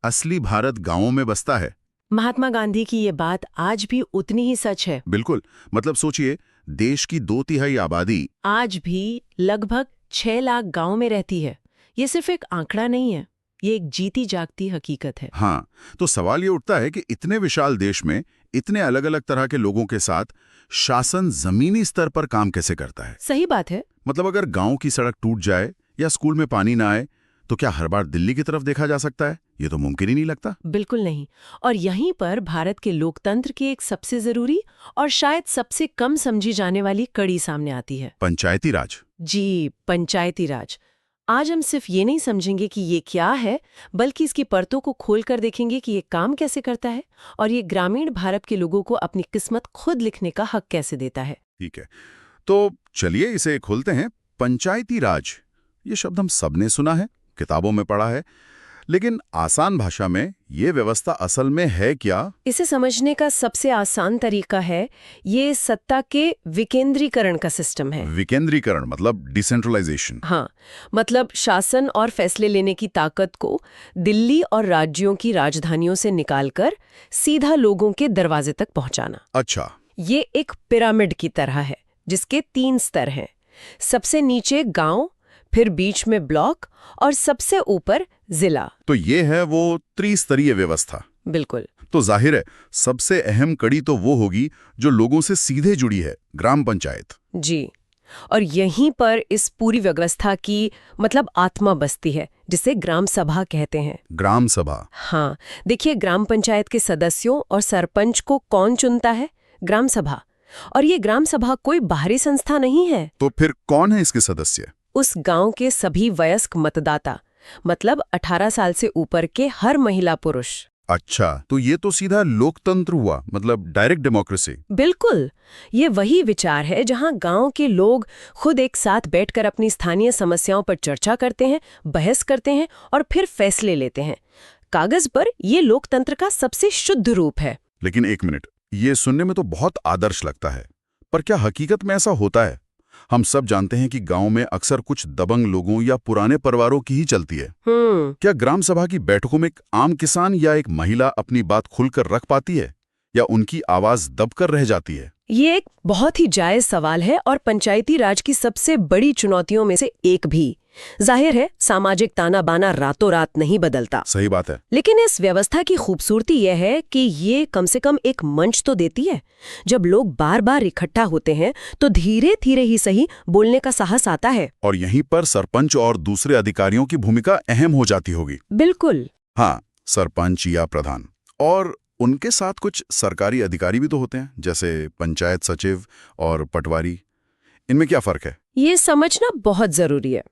असली भारत गांवों में बसता है। महात्मा गांधी की ये बात आज भी उतनी ही सच है। बिल्कुल। मतलब सोचिए, देश की 2/3 आबादी आज भी लगभग 6 लाख गांव में रहती है। ये सिर्फ एक आंकड़ा नहीं है, ये एक जीती जागती हकीकत है। हाँ, तो सवाल ये उठता है कि इतने विशाल देश में इतने अलग अलग तरह के लोगों के साथ शासन जमीनी स्तर पर काम कैसे करता है। सही बात है। मतलब अगर गांव की सड़क टूट जाए या स्कूल में पानी ना आए तो क्या हर बार दिल्ली की तरफ देखा जा सकता है? ये तो मुमकिन ही नहीं लगता। बिल्कुल नहीं। और यहीं पर भारत के लोकतंत्र की एक सबसे जरूरी और शायद सबसे कम समझी जाने वाली कड़ी सामने आती है। पंचायती राज। जी, पंचायती राज। आज हम सिर्फ ये नहीं समझेंगे कि ये क्या है, बल्कि इसकी परतों को खोलकर देखेंगे कि ये काम कैसे करता है और ये ग्रामीण भारत के लोगों को अपनी किस्मत खुद लिखने का हक कैसे देता है। ठीक है, तो चलिए इसे खोलते हैं। पंचायती राज, ये शब्द हम सबने सुना है, किताबों में पढ़ा है, लेकिन आसान भाषा में ये व्यवस्था असल में है क्या? इसे समझने का सबसे आसान तरीका है, ये सत्ता के विकेंद्रीकरण का सिस्टम है। विकेंद्रीकरण मतलब डिसेंट्रलाइजेशन। हाँ, मतलब शासन और फैसले लेने की ताकत को दिल्ली और राज्यों की राजधानियों से निकालकर सीधा लोगों के दरवाजे तक पहुंचाना। अच्छा। ये एक पिरामिड की तरह है, जिसके 3 स्तर हैं। सबसे नीचे गांव, फिर बीच में ब्लॉक और सबसे ऊपर जिला। तो ये है वो त्रिस्तरीय व्यवस्था। बिल्कुल। तो जाहिर है सबसे अहम कड़ी तो वो होगी जो लोगों से सीधे जुड़ी है, ग्राम पंचायत। जी, और यहीं पर इस पूरी व्यवस्था की मतलब आत्मा बसती है, जिसे ग्राम सभा कहते हैं। ग्राम सभा। हाँ, देखिए, ग्राम पंचायत के सदस्यों और सरपंच को कौन चुनता है? ग्राम सभा। और ये ग्राम सभा कोई बाहरी संस्था नहीं है। तो फिर कौन है इसके सदस्य? उस गांव के सभी वयस्क मतदाता, मतलब 18 साल से ऊपर के हर महिला पुरुष। अच्छा, तो ये तो सीधा लोकतंत्र हुआ, मतलब डायरेक्ट डेमोक्रेसी। बिल्कुल, ये वही विचार है जहां गांव के लोग खुद एक साथ बैठकर अपनी स्थानीय समस्याओं पर चर्चा करते हैं, बहस करते हैं और फिर फैसले लेते हैं। कागज पर ये लोकतंत्र का सबसे शुद्ध रूप है। लेकिन एक मिनट, ये सुनने में तो बहुत आदर्श लगता है, पर क्या हकीकत में ऐसा होता है? हम सब जानते हैं कि गांव में अक्सर कुछ दबंग लोगों या पुराने परिवारों की ही चलती है। क्या ग्राम सभा की बैठकों में एक आम किसान या एक महिला अपनी बात खुलकर रख पाती है, या उनकी आवाज दबकर रह जाती है? ये एक बहुत ही जायज सवाल है और पंचायती राज की सबसे बड़ी चुनौतियों में से एक भी। जाहिर है, सामाजिक ताना बाना रातों रात नहीं बदलता। सही बात है। लेकिन इस व्यवस्था की खूबसूरती यह है कि ये कम से कम एक मंच तो देती है। जब लोग बार बार इकट्ठा होते हैं तो धीरे धीरे ही सही बोलने का साहस आता है। और यहीं पर सरपंच और दूसरे अधिकारियों की भूमिका अहम हो जाती होगी। बिल्कुल। हाँ, सरपंच या प्रधान, और उनके साथ कुछ सरकारी अधिकारी भी तो होते हैं, जैसे पंचायत सचिव और पटवारी। इनमें क्या फर्क है? ये समझना बहुत जरूरी है।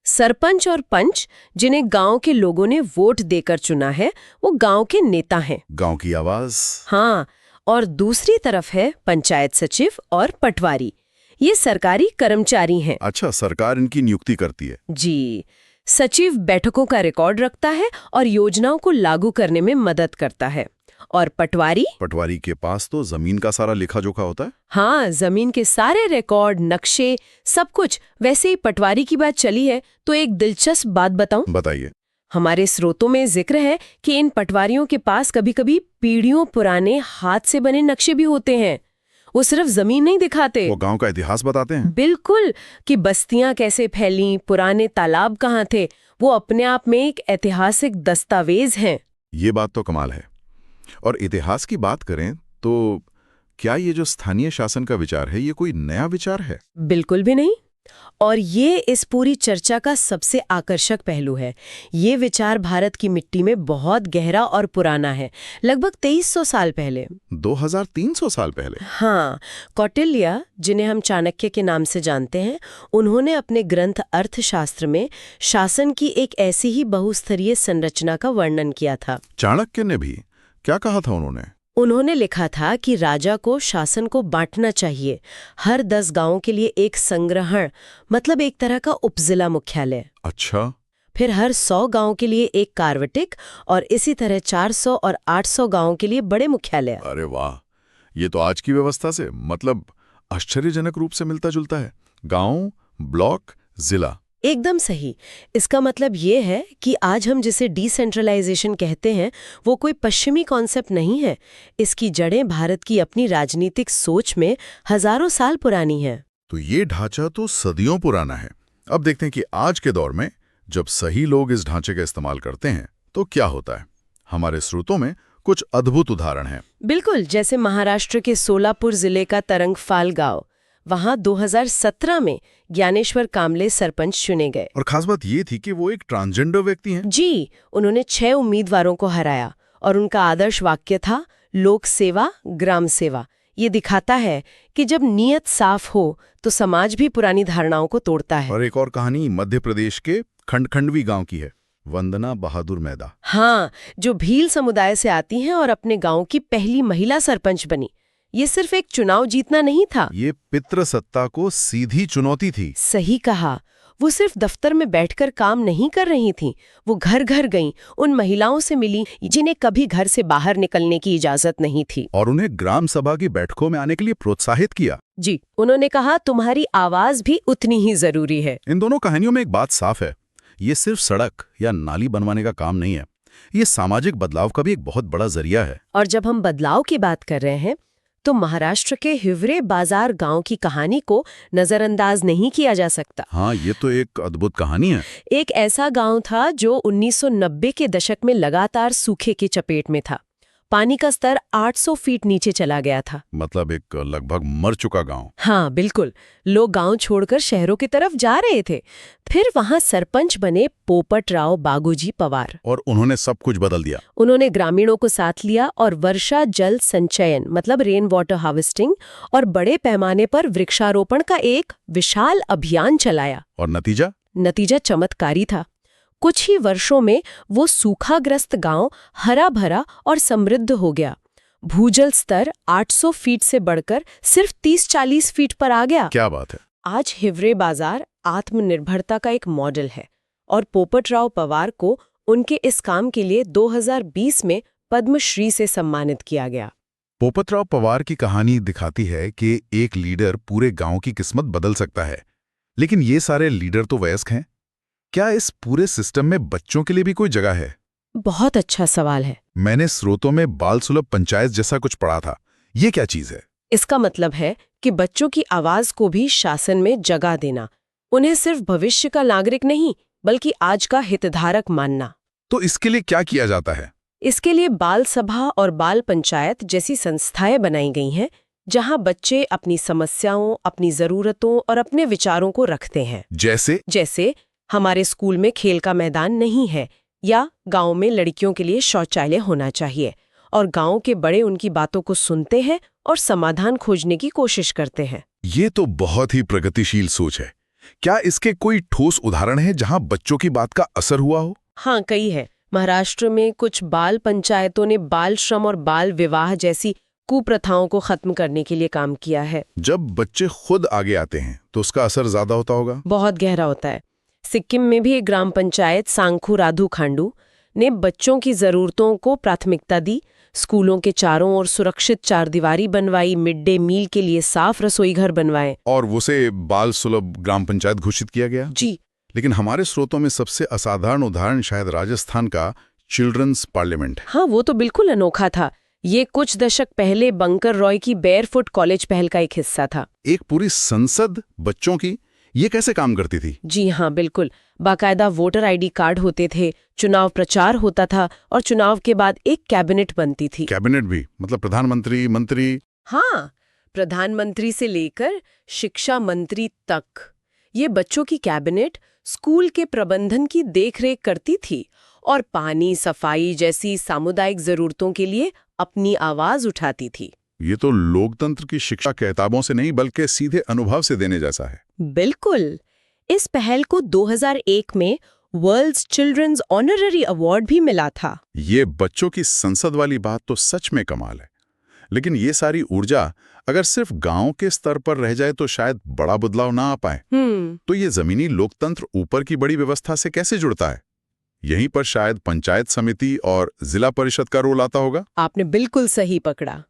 सरपंच और पंच, जिन्हें गांव के लोगों ने वोट देकर चुना है, वो गांव के नेता हैं। गांव की आवाज। हाँ, और दूसरी तरफ है पंचायत सचिव और पटवारी। ये सरकारी कर्मचारी हैं। अच्छा, सरकार इनकी नियुक्ति करती है। जी, सचिव बैठकों का रिकॉर्ड रखता है और योजनाओं को लागू करने में मदद करता है। और पटवारी के पास तो जमीन का सारा लेखा जोखा होता है। हाँ, जमीन के सारे रिकॉर्ड, नक्शे, सब कुछ। वैसे ही पटवारी की बात चली है तो एक दिलचस्प बात बताऊं? बताइए। हमारे स्रोतों में जिक्र है कि इन पटवारियों के पास कभी-कभी पीढ़ियों पुराने हाथ से बने नक्शे भी होते हैं। वो सिर्फ जमीन नहीं दिखाते, वो गांव का इतिहास बताते हैं। बिल्कुल, कि बस्तियां कैसे फैलीं, पुराने तालाब कहाँ थे। वो अपने आप में एक ऐतिहासिक दस्तावेज हैं। ये बात तो कमाल है। और इतिहास की बात करें तो क्या ये जो स्थानीय शासन का विचार है, ये कोई नया विचार है? बिल्कुल भी नहीं। और ये इस पूरी चर्चा का सबसे आकर्षक पहलू है। ये विचार भारत की मिट्टी में बहुत गहरा और पुराना है, लगभग 2300 साल पहले। 2300 साल पहले? हाँ, कौटिल्य, जिन्हें हम चाणक्य के नाम से जानते हैं, उन्होंने अपने ग्रंथ अर्थशास्त्र में शासन की एक ऐसी ही बहुस्तरीय संरचना का वर्णन किया था। चाणक्य ने भी क्या कहा था उन्होंने? उन्होंने लिखा था कि राजा को शासन को बांटना चाहिए। हर 10 गांवों के लिए एक संग्रहण, मतलब एक तरह का उपजिला मुख्यालय। अच्छा। फिर हर 100 गांवों के लिए एक कार्वटिक, और इसी तरह 400 और 800 गांवों के लिए बड़े मुख्यालय। अरे वाह, ये तो आज की व्यवस्था से मतलब आश्चर्यजनक रूप से मिलता जुलता है। गांव, ब्लॉक, जिला। एकदम सही। इसका मतलब ये है कि आज हम जिसे डिसेंट्रलाइजेशन कहते हैं वो कोई पश्चिमी कॉन्सेप्ट नहीं है। इसकी जड़ें भारत की अपनी राजनीतिक सोच में हजारों साल पुरानी हैं। तो ये ढांचा तो सदियों पुराना है। अब देखते हैं कि आज के दौर में जब सही लोग इस ढांचे का इस्तेमाल करते हैं तो क्या होता है। हमारे स्रोतों में कुछ अद्भुत उदाहरण हैं। बिल्कुल, जैसे महाराष्ट्र के सोलापुर जिले का तरंगफाल गांव। वहां 2017 में ज्ञानेश्वर कामले सरपंच चुने गए। और खास बात ये थी कि वो एक ट्रांसजेंडर व्यक्ति हैं। जी, उन्होंने 6 उम्मीदवारों को हराया और उनका आदर्श वाक्य था लोक सेवा ग्राम सेवा। ये दिखाता है कि जब नीयत साफ हो तो समाज भी पुरानी धारणाओं को तोड़ता है। और एक और कहानी मध्य प्रदेश के खंडखंडवी गांव की है, वंदना बहादुर मैदा। हाँ, जो भील समुदाय से आती हैं और अपने गांव की पहली महिला सरपंच बनी। ये सिर्फ एक चुनाव जीतना नहीं था, ये पितृसत्ता को सीधी चुनौती थी। सही कहा। वो सिर्फ दफ्तर में बैठकर काम नहीं कर रही थीं, वो घर घर गईं, उन महिलाओं से मिली जिन्हें कभी घर से बाहर निकलने की इजाजत नहीं थी। और उन्हें ग्राम सभा की बैठकों में आने के लिए प्रोत्साहित किया। जी, उन्होंने कहा तुम्हारी आवाज भी उतनी ही जरूरी है। इन दोनों कहानियों में एक बात साफ है, ये सिर्फ सड़क या नाली बनवाने का काम नहीं है, ये सामाजिक बदलाव का भी एक बहुत बड़ा जरिया है। और जब हम बदलाव की बात कर रहे हैं तो महाराष्ट्र के हिवरे बाजार गांव की कहानी को नजरअंदाज नहीं किया जा सकता। हाँ, ये तो एक अद्भुत कहानी है। एक ऐसा गांव था जो 1990 के दशक में लगातार सूखे की चपेट में था। पानी का स्तर 800 फीट नीचे चला गया था। मतलब एक लगभग मर चुका गांव। हाँ बिल्कुल, लोग गांव छोड़कर शहरों की तरफ जा रहे थे। फिर वहां सरपंच बने पोपटराव बागुजी पवार। और उन्होंने सब कुछ बदल दिया। उन्होंने ग्रामीणों को साथ लिया और वर्षा जल संचयन मतलब रेन वाटर हार्वेस्टिंग और बड़े पैमाने पर वृक्षारोपण का एक विशाल अभियान चलाया। और नतीजा चमत्कारी था। कुछ ही वर्षों में वो सूखाग्रस्त गांव हरा भरा और समृद्ध हो गया। भूजल स्तर 800 फीट से बढ़कर सिर्फ 30-40 फीट पर आ गया। क्या बात है। आज हिवरे बाजार आत्मनिर्भरता का एक मॉडल है और पोपटराव पवार को उनके इस काम के लिए 2020 में पद्मश्री से सम्मानित किया गया। पोपटराव पवार की कहानी दिखाती है कि एक लीडर पूरे गांव की किस्मत बदल सकता है। लेकिन ये सारे लीडर तो वयस्क हैं। क्या इस पूरे सिस्टम में बच्चों के लिए भी कोई जगह है? बहुत अच्छा सवाल है। मैंने स्रोतों में बाल सुलभ पंचायत जैसा कुछ पढ़ा था। ये क्या चीज है? इसका मतलब है कि बच्चों की आवाज को भी शासन में जगह देना, उन्हें सिर्फ भविष्य का नागरिक नहीं बल्कि आज का हितधारक मानना। तो इसके लिए क्या किया जाता है? इसके लिए बाल सभा और बाल पंचायत जैसी संस्थाएं बनाई गई हैं, जहां बच्चे अपनी समस्याओं, अपनी जरूरतों और अपने विचारों को रखते हैं। जैसे हमारे स्कूल में खेल का मैदान नहीं है, या गांव में लड़कियों के लिए शौचालय होना चाहिए, और गांव के बड़े उनकी बातों को सुनते हैं और समाधान खोजने की कोशिश करते हैं। ये तो बहुत ही प्रगतिशील सोच है। क्या इसके कोई ठोस उदाहरण है जहां बच्चों की बात का असर हुआ हो? हाँ, कई है। महाराष्ट्र में कुछ बाल पंचायतों ने बाल श्रम और बाल विवाह जैसी कुप्रथाओं को खत्म करने के लिए काम किया है। जब बच्चे खुद आगे आते हैं तो उसका असर ज्यादा होता होगा। बहुत गहरा होता है। सिक्किम में भी एक ग्राम पंचायत सांखू राधु खांडू ने बच्चों की जरूरतों को प्राथमिकता दी, स्कूलों के चारों ओर सुरक्षित चारदीवारी बनवाई, मिड डे मील के लिए साफ रसोई घर बनवाए, और उसे बाल सुलभ ग्राम पंचायत घोषित किया गया। जी। लेकिन हमारे स्रोतों में सबसे असाधारण उदाहरण शायद राजस्थान का चिल्ड्रंस पार्लियामेंट। हाँ, वो तो बिल्कुल अनोखा था। ये कुछ दशक पहले बंकर रॉय की बेयरफुट कॉलेज पहल का एक हिस्सा था। एक पूरी संसद बच्चों की, ये कैसे काम करती थी? जी हाँ, बिल्कुल। बाकायदा वोटर आईडी कार्ड होते थे, चुनाव प्रचार होता था और चुनाव के बाद एक कैबिनेट बनती थी। कैबिनेट भी मतलब प्रधानमंत्री, मंत्री? हाँ, प्रधानमंत्री से लेकर शिक्षा मंत्री तक। ये बच्चों की कैबिनेट स्कूल के प्रबंधन की देखरेख करती थी और पानी, सफाई जैसी सामुदायिक जरूरतों के लिए अपनी आवाज उठाती थी। ये तो लोकतंत्र की शिक्षा किताबों से नहीं बल्कि सीधे अनुभव से देने जैसा है। बिल्कुल। इस पहल को 2001 में वर्ल्ड्स चिल्ड्रंस ऑनररी अवार्ड भी मिला था। ये बच्चों की संसद वाली बात तो सच में कमाल है। लेकिन ये सारी ऊर्जा अगर सिर्फ गांव के स्तर पर रह जाए तो शायद बड़ा बदलाव ना आ पाए। तो ये जमीनी लोकतंत्र ऊपर की बड़ी व्यवस्था से कैसे जुड़ता है? यहीं पर शायद पंचायत समिति और जिला परिषद का रोल आता होगा। आपने बिल्कुल सही पकड़ा।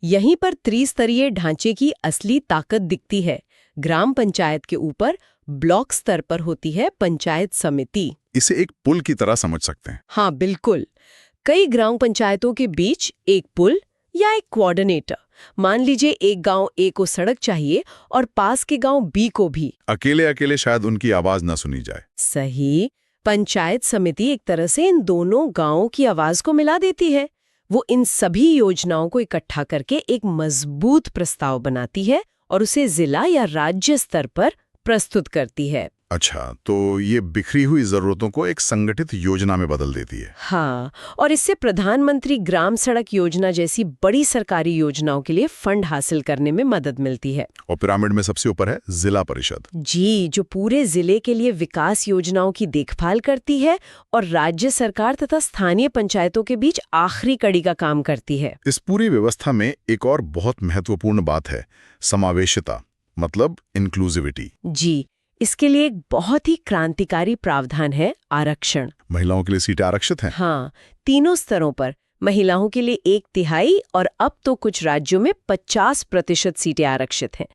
यहीं पर त्रिस्तरीय ढांचे की असली ताकत दिखती है। ग्राम पंचायत के ऊपर ब्लॉक स्तर पर होती है पंचायत समिति। इसे एक पुल की तरह समझ सकते हैं। हाँ बिल्कुल। कई ग्राम पंचायतों के बीच एक पुल या एक कोऑर्डिनेटर, मान लीजिए एक गांव ए को सड़क चाहिए और पास के गांव बी को भी। अकेले अकेले शायद उनकी आवाज न सुनी जाए। सही। पंचायत समिति एक तरह से इन दोनों गांवों की आवाज को मिला देती है। वो इन सभी योजनाओं को इकट्ठा करके एक मजबूत प्रस्ताव बनाती है और उसे जिला या राज्य स्तर पर प्रस्तुत करती है। अच्छा, तो ये बिखरी हुई जरूरतों को एक संगठित योजना में बदल देती है। हाँ, और इससे प्रधानमंत्री ग्राम सड़क योजना जैसी बड़ी सरकारी योजनाओं के लिए फंड हासिल करने में मदद मिलती है। और पिरामिड में सबसे ऊपर है जिला परिषद। जी, जो पूरे जिले के लिए विकास योजनाओं की देखभाल करती है और राज्य सरकार तथा स्थानीय पंचायतों के बीच आखिरी कड़ी का काम करती है। इस पूरी व्यवस्था में एक और बहुत महत्वपूर्ण बात है, समावेशिता, मतलब इंक्लूसिविटी। जी, इसके लिए एक बहुत ही क्रांतिकारी प्रावधान है आरक्षण। महिलाओं के लिए सीटें आरक्षित हैं। हाँ, तीनों स्तरों पर महिलाओं के लिए 1/3 और अब तो कुछ राज्यों में 50% सीटें आरक्षित हैं।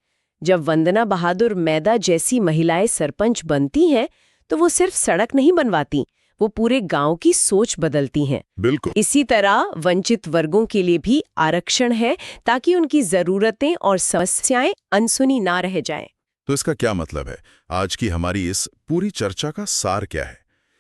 जब वंदना बहादुर मैदा जैसी महिलाएं सरपंच बनती हैं, तो वो सिर्फ सड़क नहीं बनवाती, वो पूरे गांव की सोच बदलती हैं। बिल्कुल। इसी तरह वंचित वर्गों के लिए भी आरक्षण है, ताकि उनकी जरूरतें और समस्याएं अनसुनी ना रह जाएं। तो इसका क्या मतलब है? आज की हमारी इस पूरी चर्चा का सार क्या है?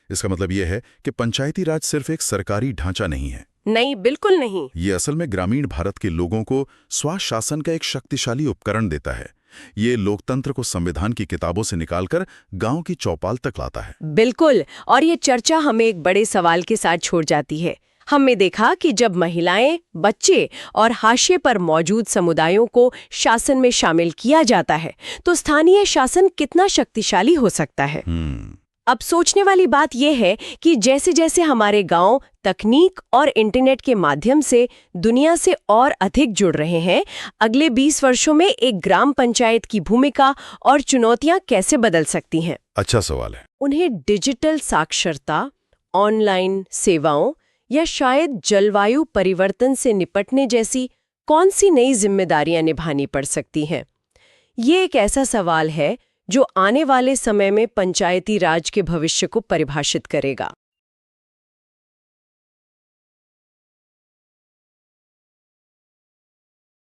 इसका मतलब यह है कि पंचायती राज सिर्फ एक सरकारी ढांचा नहीं है। नहीं, बिल्कुल नहीं। ये असल में ग्रामीण भारत के लोगों को स्वशासन का एक शक्तिशाली उपकरण देता है। ये लोकतंत्र को संविधान की किताबों से निकालकर गांव की चौपाल तक लाता है। बिल्कुल। और ये चर्चा हमें एक बड़े सवाल के साथ छोड़ जाती है। हमने देखा कि जब महिलाएं, बच्चे और हाशिए पर मौजूद समुदायों को शासन में शामिल किया जाता है, तो स्थानीय शासन कितना शक्तिशाली हो सकता है। अब सोचने वाली बात यह है कि जैसे जैसे हमारे गांव तकनीक और इंटरनेट के माध्यम से दुनिया से और अधिक जुड़ रहे हैं, अगले 20 वर्षों में एक ग्राम पंचायत की भूमिका और चुनौतियां कैसे बदल सकती हैं? अच्छा सवाल है। उन्हें डिजिटल साक्षरता, ऑनलाइन सेवाओं या शायद जलवायु परिवर्तन से निपटने जैसी कौन सी नई जिम्मेदारियां निभानी पड़ सकती हैं? ये एक ऐसा सवाल है जो आने वाले समय में पंचायती राज के भविष्य को परिभाषित करेगा।